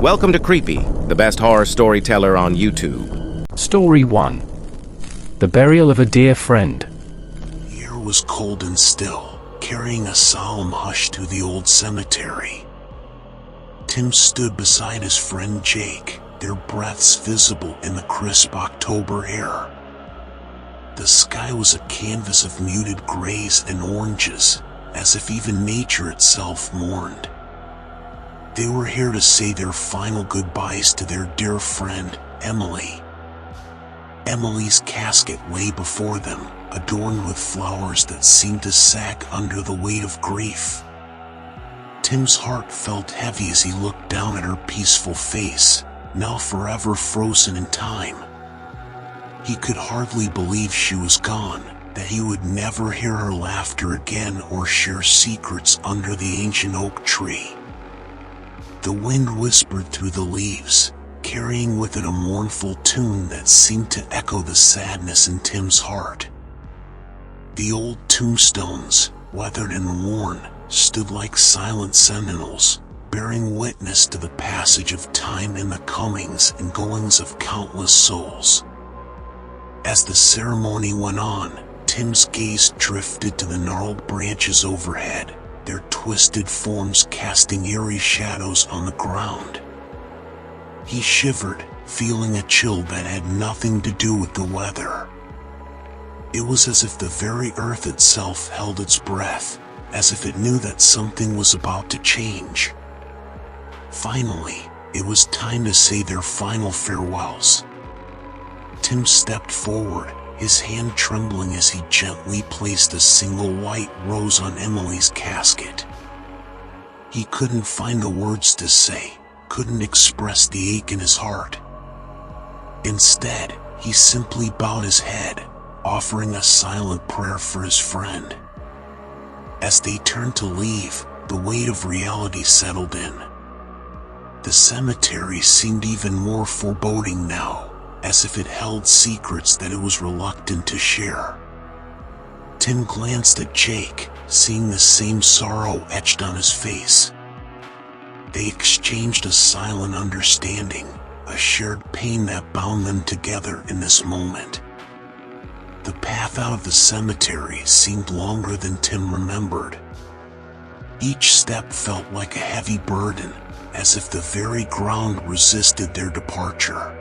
Welcome to Creepy, the best horror storyteller on YouTube. Story 1. The Burial of a Dear Friend. The air was cold and still, carrying a solemn hush through the old cemetery. Tim stood beside his friend Jake, their breaths visible in the crisp October air. The sky was a canvas of muted grays and oranges, as if even nature itself mourned. They were here to say their final goodbyes to their dear friend, Emily. Emily's casket lay before them, adorned with flowers that seemed to sag under the weight of grief. Tim's heart felt heavy as he looked down at her peaceful face, now forever frozen in time. He could hardly believe she was gone, that he would never hear her laughter again or share secrets under the ancient oak tree. The wind whispered through the leaves, carrying with it a mournful tune that seemed to echo the sadness in Tim's heart. The old tombstones, weathered and worn, stood like silent sentinels, bearing witness to the passage of time and the comings and goings of countless souls. As the ceremony went on, Tim's gaze drifted to the gnarled branches overhead, their twisted forms casting eerie shadows on the ground. He shivered, feeling a chill that had nothing to do with the weather. It was as if the very earth itself held its breath, as if it knew that something was about to change. Finally, it was time to say their final farewells. Tim stepped forward, his hand trembling as he gently placed a single white rose on Emily's casket. He couldn't find the words to say, couldn't express the ache in his heart. Instead, he simply bowed his head, offering a silent prayer for his friend. As they turned to leave, the weight of reality settled in. The cemetery seemed even more foreboding now, as if it held secrets that it was reluctant to share. Tim glanced at Jake, seeing the same sorrow etched on his face. They exchanged a silent understanding, a shared pain that bound them together in this moment. The path out of the cemetery seemed longer than Tim remembered. Each step felt like a heavy burden, as if the very ground resisted their departure.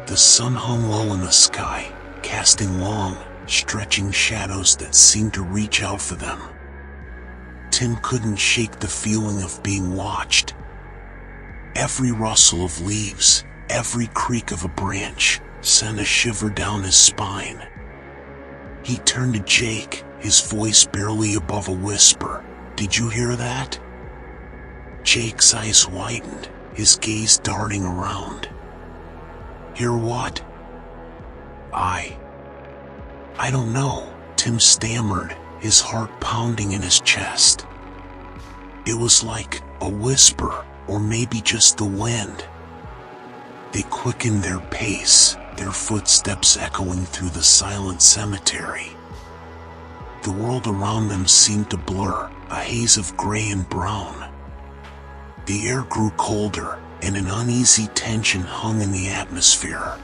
The sun hung low in the sky, casting long, stretching shadows that seemed to reach out for them. Tim couldn't shake the feeling of being watched. Every rustle of leaves, every creak of a branch, sent a shiver down his spine. He turned to Jake, his voice barely above a whisper. "Did you hear that?" Jake's eyes widened, his gaze darting around. "Hear what?" I don't know," Tim stammered, his heart pounding in his chest. It was like a whisper, or maybe just the wind. They quickened their pace, their footsteps echoing through the silent cemetery. The world around them seemed to blur, a haze of gray and brown. The air grew colder, and an uneasy tension hung in the atmosphere.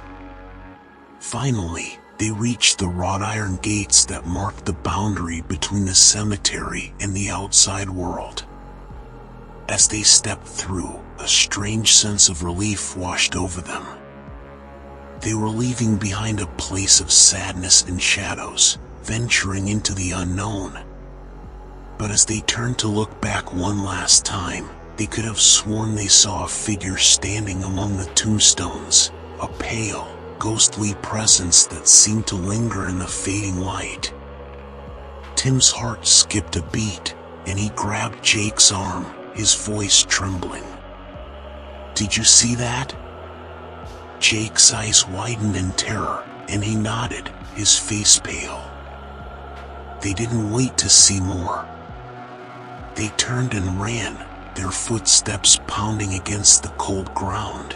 Finally, they reached the wrought iron gates that marked the boundary between the cemetery and the outside world. As they stepped through, a strange sense of relief washed over them. They were leaving behind a place of sadness and shadows, venturing into the unknown. But as they turned to look back one last time, they could have sworn they saw a figure standing among the tombstones, a pale, ghostly presence that seemed to linger in the fading light. Tim's heart skipped a beat, and he grabbed Jake's arm, his voice trembling. "Did you see that?" Jake's eyes widened in terror, and he nodded, his face pale. They didn't wait to see more. They turned and ran, their footsteps pounding against the cold ground.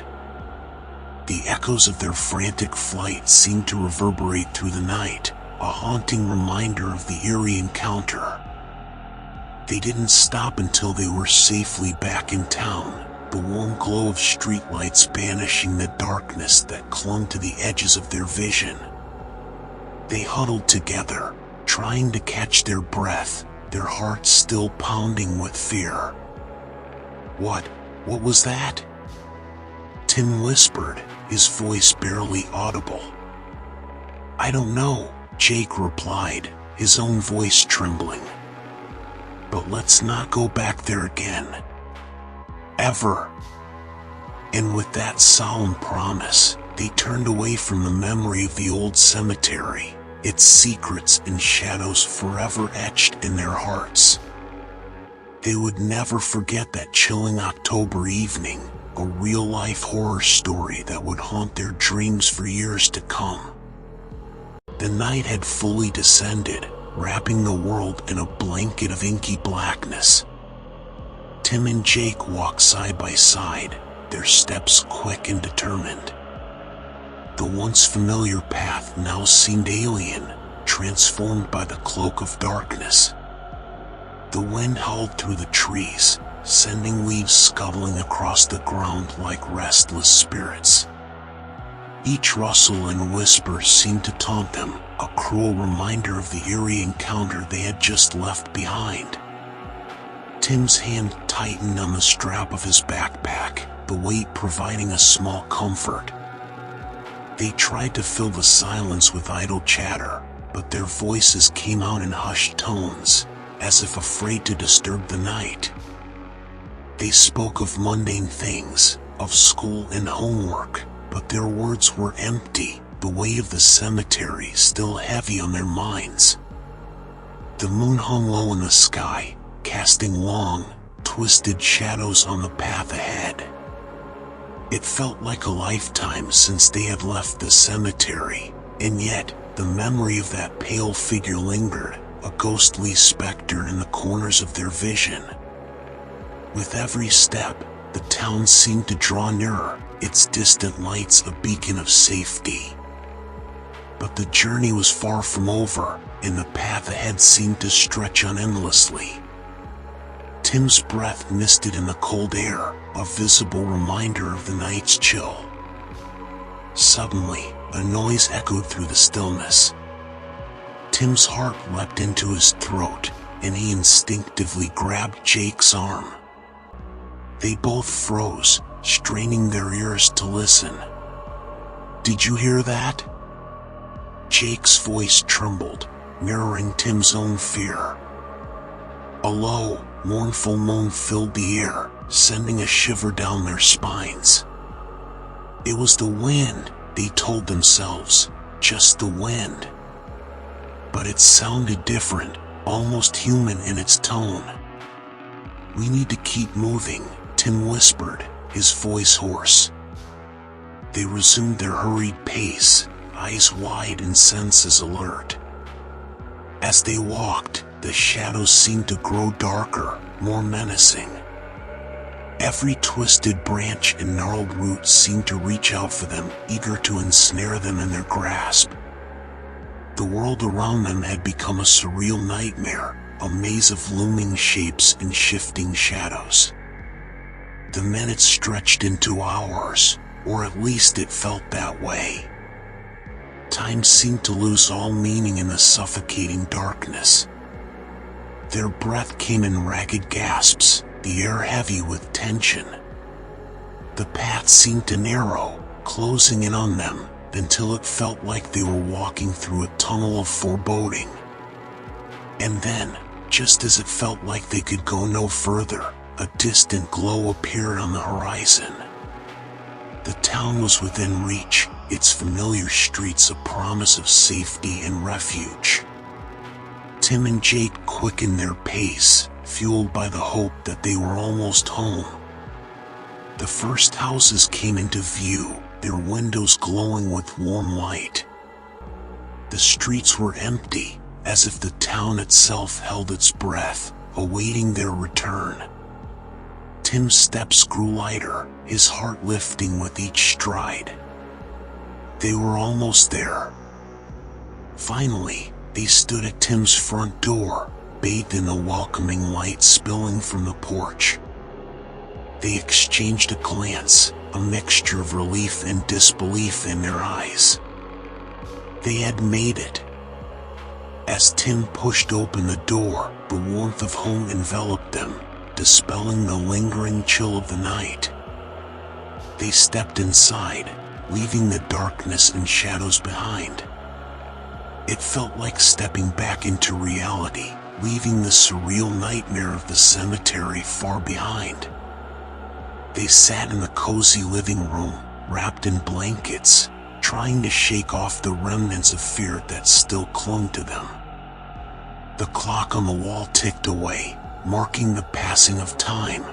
The echoes of their frantic flight seemed to reverberate through the night, a haunting reminder of the eerie encounter. They didn't stop until they were safely back in town, the warm glow of streetlights banishing the darkness that clung to the edges of their vision. They huddled together, trying to catch their breath, their hearts still pounding with fear. What was that?" Tim whispered, his voice barely audible. "I don't know," Jake replied, his own voice trembling. "But let's not go back there again. Ever." And with that solemn promise, they turned away from the memory of the old cemetery, its secrets and shadows forever etched in their hearts. They would never forget that chilling October evening, a real-life horror story that would haunt their dreams for years to come. The night had fully descended, wrapping the world in a blanket of inky blackness. Tim and Jake walked side by side, their steps quick and determined. The once familiar path now seemed alien, transformed by the cloak of darkness. The wind howled through the trees, sending leaves scuttling across the ground like restless spirits. Each rustle and whisper seemed to taunt them, a cruel reminder of the eerie encounter they had just left behind. Tim's hand tightened on the strap of his backpack, the weight providing a small comfort. They tried to fill the silence with idle chatter, but their voices came out in hushed tones, as if afraid to disturb the night. They spoke of mundane things, of school and homework, but their words were empty, the weight of the cemetery still heavy on their minds. The moon hung low in the sky, casting long, twisted shadows on the path ahead. It felt like a lifetime since they had left the cemetery, and yet, the memory of that pale figure lingered, a ghostly specter in the corners of their vision. With every step, the town seemed to draw nearer, its distant lights a beacon of safety. But the journey was far from over, and the path ahead seemed to stretch on endlessly. Tim's breath misted in the cold air, a visible reminder of the night's chill. Suddenly, a noise echoed through the stillness. Tim's heart leapt into his throat, and he instinctively grabbed Jake's arm. They both froze, straining their ears to listen. "Did you hear that?" Jake's voice trembled, mirroring Tim's own fear. A low, mournful moan filled the air, sending a shiver down their spines. It was the wind, they told themselves, just the wind. But it sounded different, almost human in its tone. "We need to keep moving," Tim whispered, his voice hoarse. They resumed their hurried pace, eyes wide and senses alert. As they walked, the shadows seemed to grow darker, more menacing. Every twisted branch and gnarled root seemed to reach out for them, eager to ensnare them in their grasp. The world around them had become a surreal nightmare, a maze of looming shapes and shifting shadows. The minutes stretched into hours, or at least it felt that way. Time seemed to lose all meaning in the suffocating darkness. Their breath came in ragged gasps, the air heavy with tension. The path seemed to narrow, closing in on them, until it felt like they were walking through a tunnel of foreboding. And then, just as it felt like they could go no further, a distant glow appeared on the horizon. The town was within reach, its familiar streets a promise of safety and refuge. Tim and Jake quickened their pace, fueled by the hope that they were almost home. The first houses came into view, their windows glowing with warm light. The streets were empty, as if the town itself held its breath, awaiting their return. Tim's steps grew lighter, his heart lifting with each stride. They were almost there. Finally, they stood at Tim's front door, bathed in the welcoming light spilling from the porch. They exchanged a glance, a mixture of relief and disbelief in their eyes. They had made it. As Tim pushed open the door, the warmth of home enveloped them, dispelling the lingering chill of the night. They stepped inside, leaving the darkness and shadows behind. It felt like stepping back into reality, leaving the surreal nightmare of the cemetery far behind. They sat in the cozy living room, wrapped in blankets, trying to shake off the remnants of fear that still clung to them. The clock on the wall ticked away, marking the passing of time.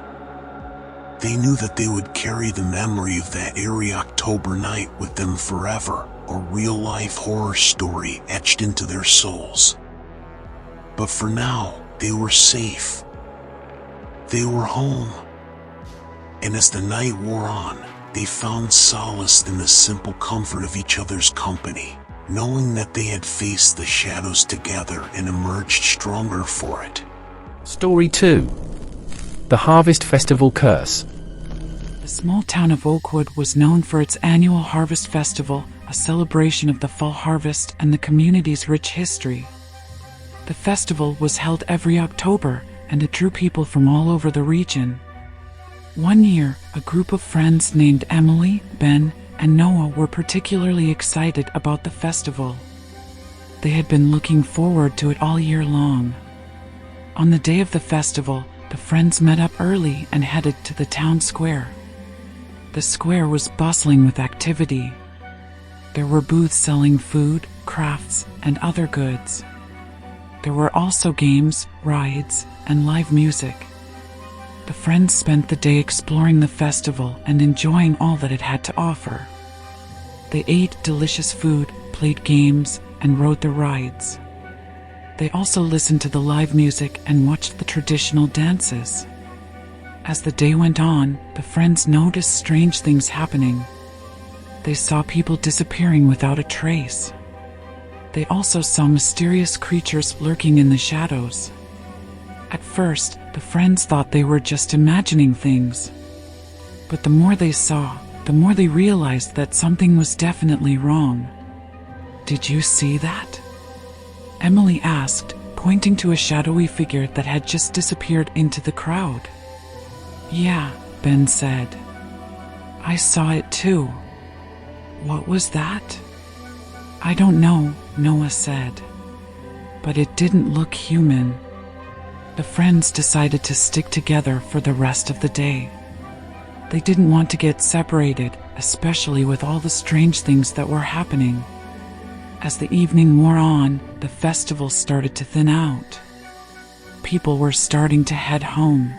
They knew that they would carry the memory of that eerie October night with them forever, a real-life horror story etched into their souls. But for now, they were safe. They were home. And as the night wore on, they found solace in the simple comfort of each other's company, knowing that they had faced the shadows together and emerged stronger for it. Story 2. The Harvest Festival Curse. The small town of Oakwood was known for its annual Harvest Festival, a celebration of the fall harvest and the community's rich history. The festival was held every October, and it drew people from all over the region. One year, a group of friends named Emily, Ben, and Noah were particularly excited about the festival. They had been looking forward to it all year long. On the day of the festival, the friends met up early and headed to the town square. The square was bustling with activity. There were booths selling food, crafts, and other goods. There were also games, rides, and live music. The friends spent the day exploring the festival and enjoying all that it had to offer. They ate delicious food, played games, and rode the rides. They also listened to the live music and watched the traditional dances. As the day went on, the friends noticed strange things happening. They saw people disappearing without a trace. They also saw mysterious creatures lurking in the shadows. At first, the friends thought they were just imagining things. But the more they saw, the more they realized that something was definitely wrong. "Did you see that?" Emily asked, pointing to a shadowy figure that had just disappeared into the crowd. "Yeah," Ben said. "I saw it too." "What was that?" "I don't know," Noah said. "But it didn't look human." The friends decided to stick together for the rest of the day. They didn't want to get separated, especially with all the strange things that were happening. As the evening wore on, the festival started to thin out. People were starting to head home.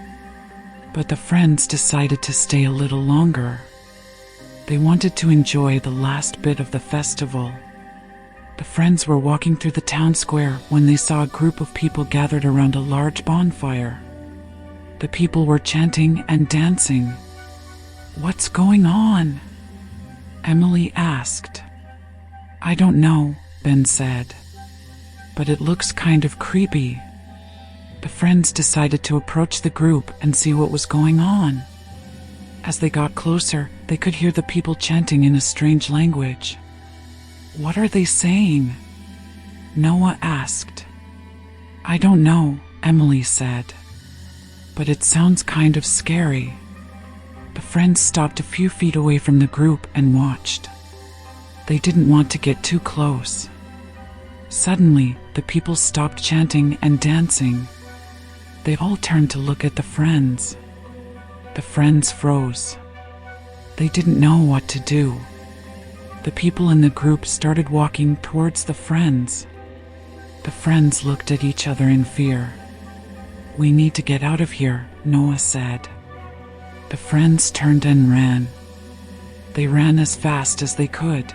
But the friends decided to stay a little longer. They wanted to enjoy the last bit of the festival. The friends were walking through the town square when they saw a group of people gathered around a large bonfire. The people were chanting and dancing. "What's going on?" Emily asked. "I don't know," Ben said. "But it looks kind of creepy." The friends decided to approach the group and see what was going on. As they got closer, they could hear the people chanting in a strange language. "What are they saying?" Noah asked. "I don't know," Emily said. "But it sounds kind of scary." The friends stopped a few feet away from the group and watched. They didn't want to get too close. Suddenly, the people stopped chanting and dancing. They all turned to look at the friends. The friends froze. They didn't know what to do. The people in the group started walking towards the friends. The friends looked at each other in fear. "We need to get out of here," Noah said. The friends turned and ran. They ran as fast as they could.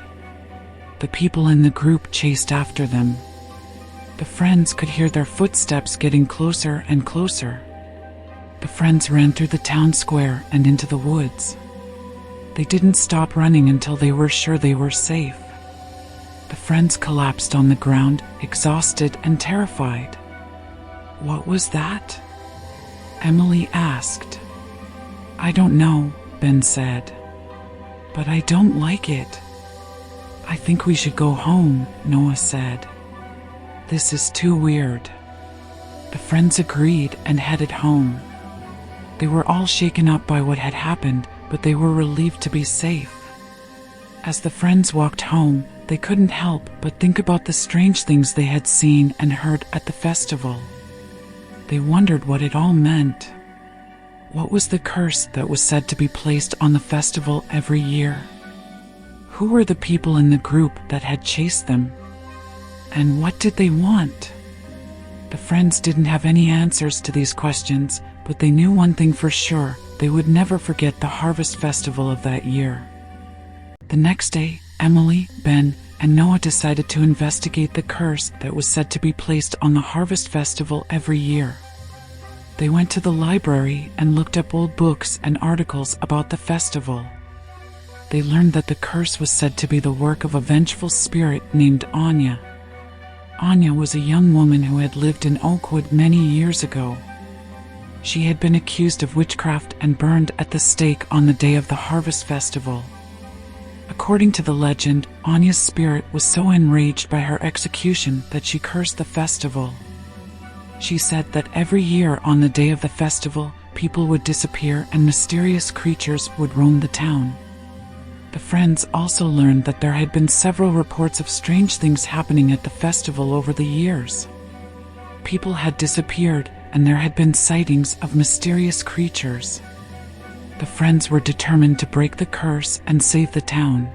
The people in the group chased after them. The friends could hear their footsteps getting closer and closer. The friends ran through the town square and into the woods. They didn't stop running until they were sure they were safe. The friends collapsed on the ground, exhausted and terrified. "What was that?" Emily asked. I don't know, Ben said. But I don't like it. I think we should go home, Noah said. This is too weird. The friends agreed and headed home. They were all shaken up by what had happened, but they were relieved to be safe. As the friends walked home, they couldn't help but think about the strange things they had seen and heard at the festival. They wondered what it all meant. What was the curse that was said to be placed on the festival every year? Who were the people in the group that had chased them? And what did they want? The friends didn't have any answers to these questions, but they knew one thing for sure: they would never forget the harvest festival of that year. The next day, Emily, Ben, and Noah decided to investigate the curse that was said to be placed on the harvest festival every year. They went to the library and looked up old books and articles about the festival. They learned that the curse was said to be the work of a vengeful spirit named Anya. Anya was a young woman who had lived in Oakwood many years ago. She had been accused of witchcraft and burned at the stake on the day of the harvest festival. According to the legend, Anya's spirit was so enraged by her execution that she cursed the festival. She said that every year on the day of the festival, people would disappear and mysterious creatures would roam the town. The friends also learned that there had been several reports of strange things happening at the festival over the years. People had disappeared, and there had been sightings of mysterious creatures. The friends were determined to break the curse and save the town.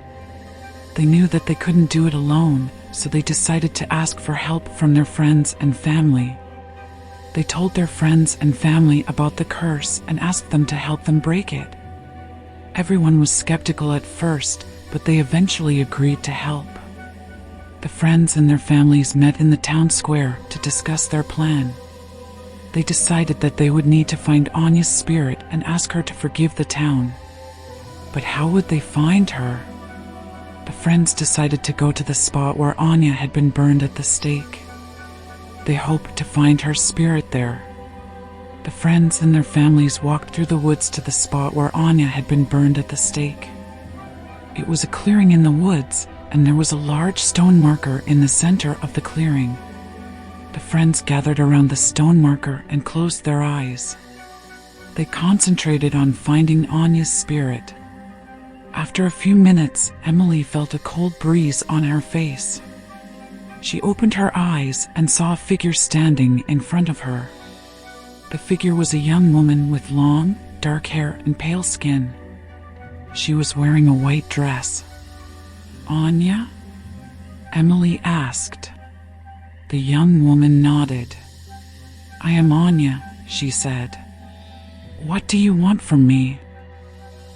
They knew that they couldn't do it alone, so they decided to ask for help from their friends and family. They told their friends and family about the curse and asked them to help them break it. Everyone was skeptical at first, but they eventually agreed to help. The friends and their families met in the town square to discuss their plan. They decided that they would need to find Anya's spirit and ask her to forgive the town. But how would they find her? The friends decided to go to the spot where Anya had been burned at the stake. They hoped to find her spirit there. The friends and their families walked through the woods to the spot where Anya had been burned at the stake. It was a clearing in the woods, and there was a large stone marker in the center of the clearing. The friends gathered around the stone marker and closed their eyes. They concentrated on finding Anya's spirit. After a few minutes, Emily felt a cold breeze on her face. She opened her eyes and saw a figure standing in front of her. The figure was a young woman with long, dark hair and pale skin. She was wearing a white dress. "Anya?" Emily asked. The young woman nodded. "I am Anya," she said. "What do you want from me?"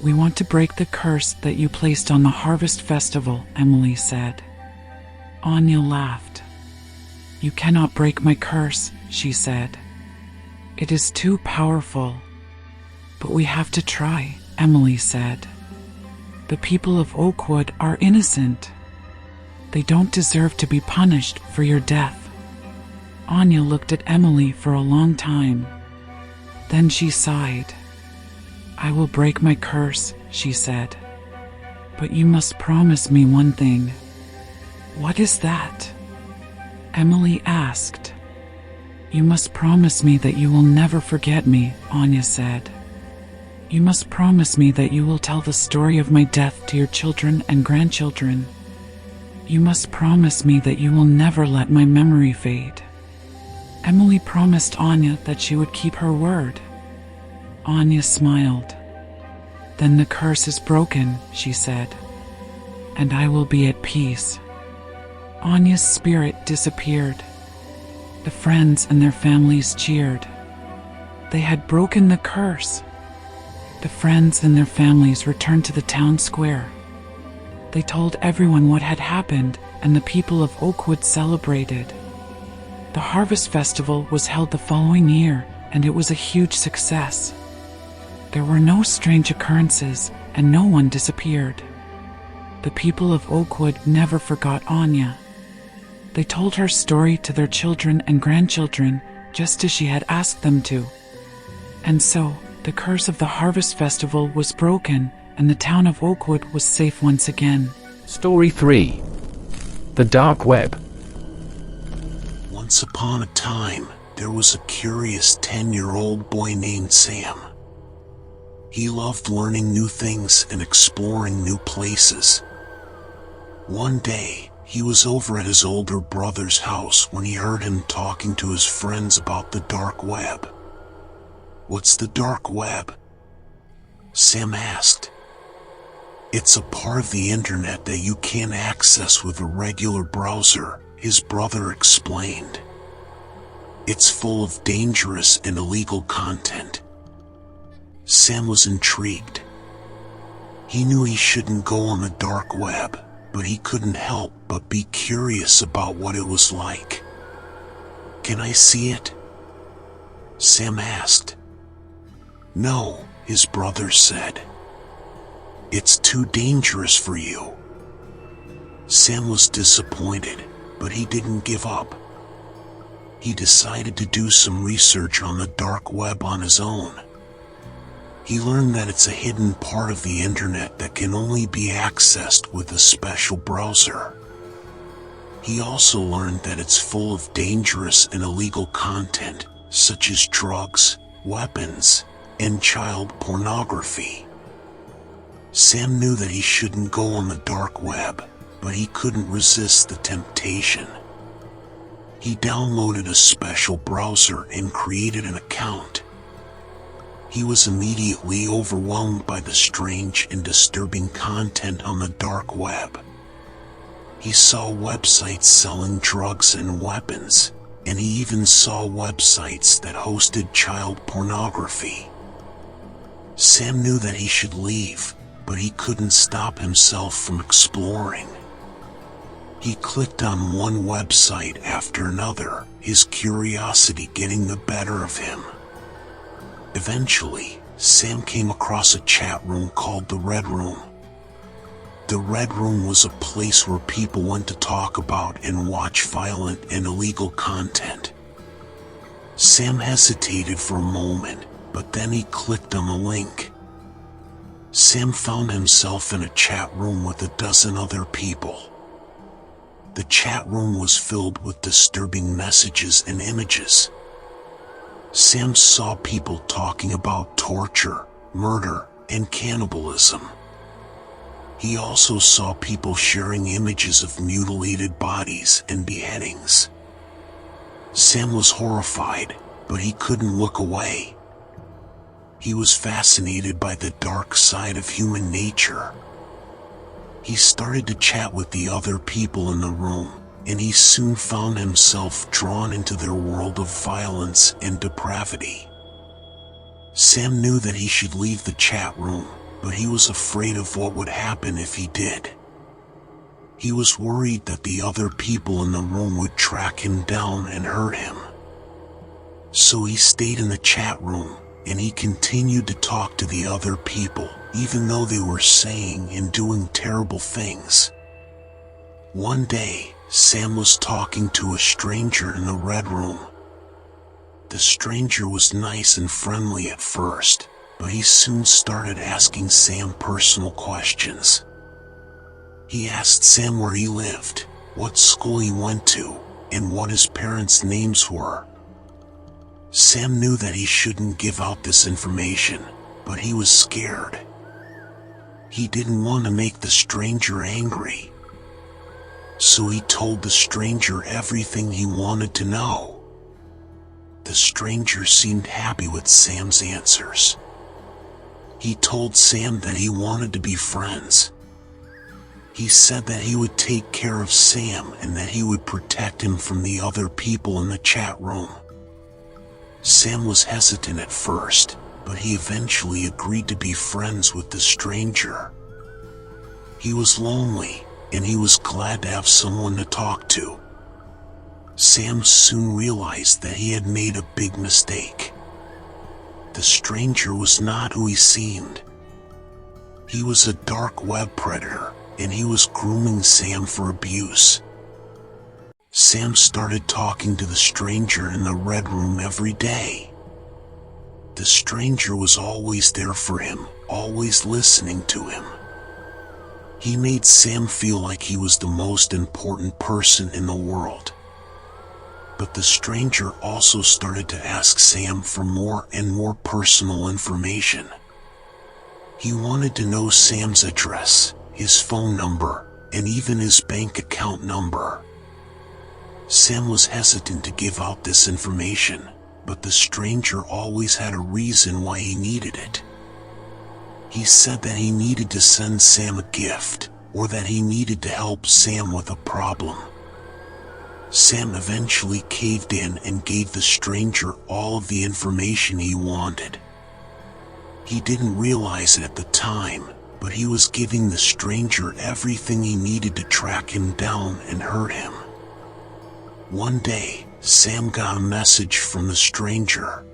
"We want to break the curse that you placed on the harvest festival," Emily said. Anya laughed. "You cannot break my curse," she said. "It is too powerful." "But we have to try," Emily said. "The people of Oakwood are innocent. They don't deserve to be punished for your death." Anya looked at Emily for a long time. Then she sighed. "I will break my curse," she said. "But you must promise me one thing." "What is that?" Emily asked. "You must promise me that you will never forget me," Anya said. "You must promise me that you will tell the story of my death to your children and grandchildren. You must promise me that you will never let my memory fade." Emily promised Anya that she would keep her word. Anya smiled. "Then the curse is broken," she said, "and I will be at peace." Anya's spirit disappeared. The friends and their families cheered. They had broken the curse. The friends and their families returned to the town square. They told everyone what had happened, and the people of Oakwood celebrated. The Harvest Festival was held the following year, and it was a huge success. There were no strange occurrences, and no one disappeared. The people of Oakwood never forgot Anya. They told her story to their children and grandchildren, just as she had asked them to. And so, The curse of the Harvest Festival was broken, and the town of Oakwood was safe once again. Story 3. The Dark Web. Once upon a time, there was a curious 10-year-old boy named Sam. He loved learning new things and exploring new places. One day, he was over at his older brother's house when he heard him talking to his friends about the dark web. "What's the dark web?" Sam asked. "It's a part of the internet that you can't access with a regular browser," his brother explained. "It's full of dangerous and illegal content." Sam was intrigued. He knew he shouldn't go on the dark web, but he couldn't help but be curious about what it was like. "Can I see it?" Sam asked. "No," his brother said. "It's too dangerous for you." Sam was disappointed, but he didn't give up. He decided to do some research on the dark web on his own. He learned that it's a hidden part of the internet that can only be accessed with a special browser. He also learned that it's full of dangerous and illegal content, such as drugs, weapons, and child pornography. Sam knew that he shouldn't go on the dark web, but he couldn't resist the temptation. He downloaded a special browser and created an account. He was immediately overwhelmed by the strange and disturbing content on the dark web. He saw websites selling drugs and weapons, and he even saw websites that hosted child pornography. Sam knew that he should leave, but he couldn't stop himself from exploring. He clicked on one website after another, his curiosity getting the better of him. Eventually, Sam came across a chat room called the Red Room. The Red Room was a place where people went to talk about and watch violent and illegal content. Sam hesitated for a moment, but then he clicked on the link. Sam found himself in a chat room with a dozen other people. The chat room was filled with disturbing messages and images. Sam saw people talking about torture, murder, and cannibalism. He also saw people sharing images of mutilated bodies and beheadings. Sam was horrified, but he couldn't look away. He was fascinated by the dark side of human nature. He started to chat with the other people in the room, and he soon found himself drawn into their world of violence and depravity. Sam knew that he should leave the chat room, but he was afraid of what would happen if he did. He was worried that the other people in the room would track him down and hurt him. So he stayed in the chat room, and he continued to talk to the other people, even though they were saying and doing terrible things. One day, Sam was talking to a stranger in the Red Room. The stranger was nice and friendly at first, but he soon started asking Sam personal questions. He asked Sam where he lived, what school he went to, and what his parents' names were. Sam knew that he shouldn't give out this information, but he was scared. He didn't want to make the stranger angry. So he told the stranger everything he wanted to know. The stranger seemed happy with Sam's answers. He told Sam that he wanted to be friends. He said that he would take care of Sam and that he would protect him from the other people in the chat room. Sam was hesitant at first, but he eventually agreed to be friends with the stranger. He was lonely, and he was glad to have someone to talk to. Sam soon realized that he had made a big mistake. The stranger was not who he seemed. He was a dark web predator, and he was grooming Sam for abuse. Sam started talking to the stranger in the Red Room every day. The stranger was always there for him, always listening to him. He made Sam feel like he was the most important person in the world. But the stranger also started to ask Sam for more and more personal information. He wanted to know Sam's address, his phone number, and even his bank account number. Sam was hesitant to give out this information, but the stranger always had a reason why he needed it. He said that he needed to send Sam a gift, or that he needed to help Sam with a problem. Sam eventually caved in and gave the stranger all of the information he wanted. He didn't realize it at the time, but he was giving the stranger everything he needed to track him down and hurt him. One day, Sam got a message from the stranger.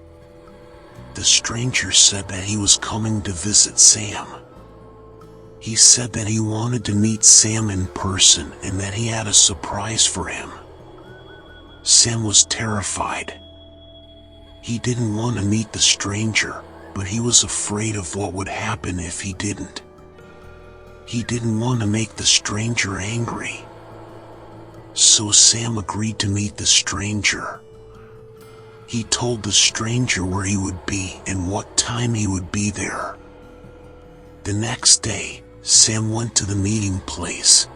The stranger said that he was coming to visit Sam. He said that he wanted to meet Sam in person and that he had a surprise for him. Sam was terrified. He didn't want to meet the stranger, but he was afraid of what would happen if he didn't. He didn't want to make the stranger angry. So Sam agreed to meet the stranger. He told the stranger where he would be and what time he would be there. The next day, Sam went to the meeting place.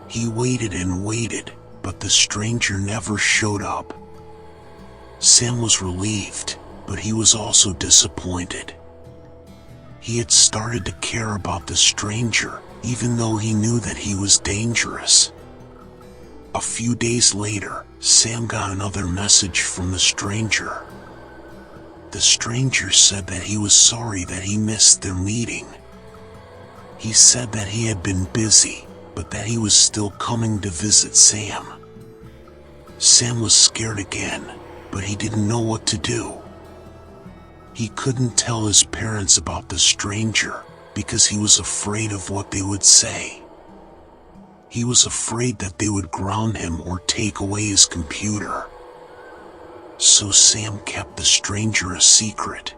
He waited and waited, but the stranger never showed up. Sam was relieved, but he was also disappointed. He had started to care about the stranger, even though he knew that he was dangerous. A few days later, Sam got another message from the stranger. The stranger said that he was sorry that he missed their meeting. He said that he had been busy, but that he was still coming to visit Sam. Sam was scared again, but he didn't know what to do. He couldn't tell his parents about the stranger because he was afraid of what they would say. He was afraid that they would ground him or take away his computer. So Sam kept the stranger a secret.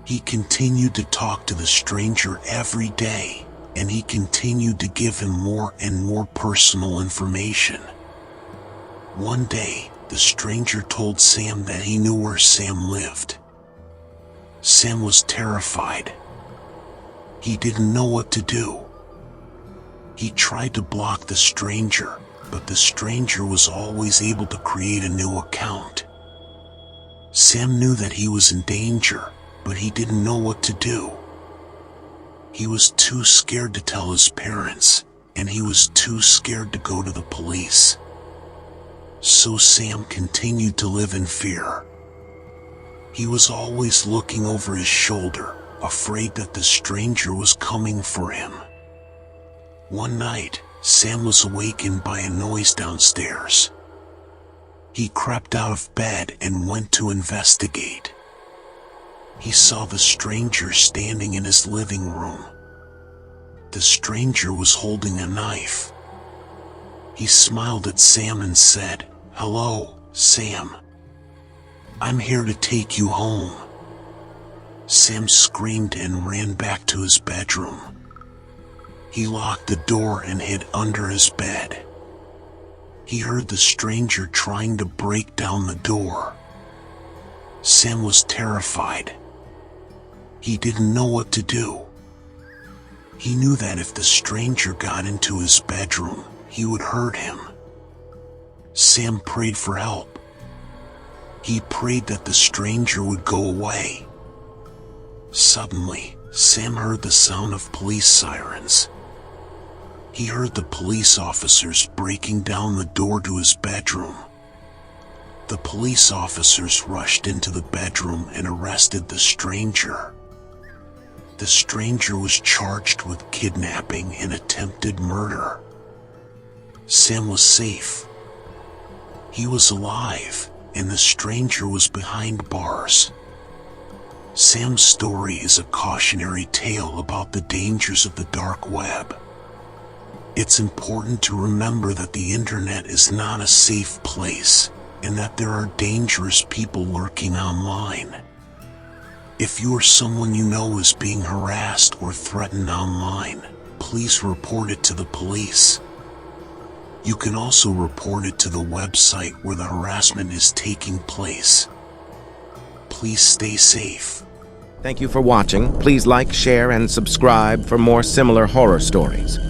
He continued to talk to the stranger every day, and he continued to give him more and more personal information. One day, the stranger told Sam that he knew where Sam lived. Sam was terrified. He didn't know what to do. He tried to block the stranger, but the stranger was always able to create a new account. Sam knew that he was in danger, but he didn't know what to do. He was too scared to tell his parents, and he was too scared to go to the police. So Sam continued to live in fear. He was always looking over his shoulder, afraid that the stranger was coming for him. One night, Sam was awakened by a noise downstairs. He crept out of bed and went to investigate. He saw the stranger standing in his living room. The stranger was holding a knife. He smiled at Sam and said, "Hello, Sam. I'm here to take you home." Sam screamed and ran back to his bedroom. He locked the door and hid under his bed. He heard the stranger trying to break down the door. Sam was terrified. He didn't know what to do. He knew that if the stranger got into his bedroom, he would hurt him. Sam prayed for help. He prayed that the stranger would go away. Suddenly, Sam heard the sound of police sirens. He heard the police officers breaking down the door to his bedroom. The police officers rushed into the bedroom and arrested the stranger. The stranger was charged with kidnapping and attempted murder. Sam was safe. He was alive, and the stranger was behind bars. Sam's story is a cautionary tale about the dangers of the dark web. It's important to remember that the internet is not a safe place, and that there are dangerous people lurking online. If you or someone you know is being harassed or threatened online, please report it to the police. You can also report it to the website where the harassment is taking place. Please stay safe. Thank you for watching. Please like, share, and subscribe for more similar horror stories.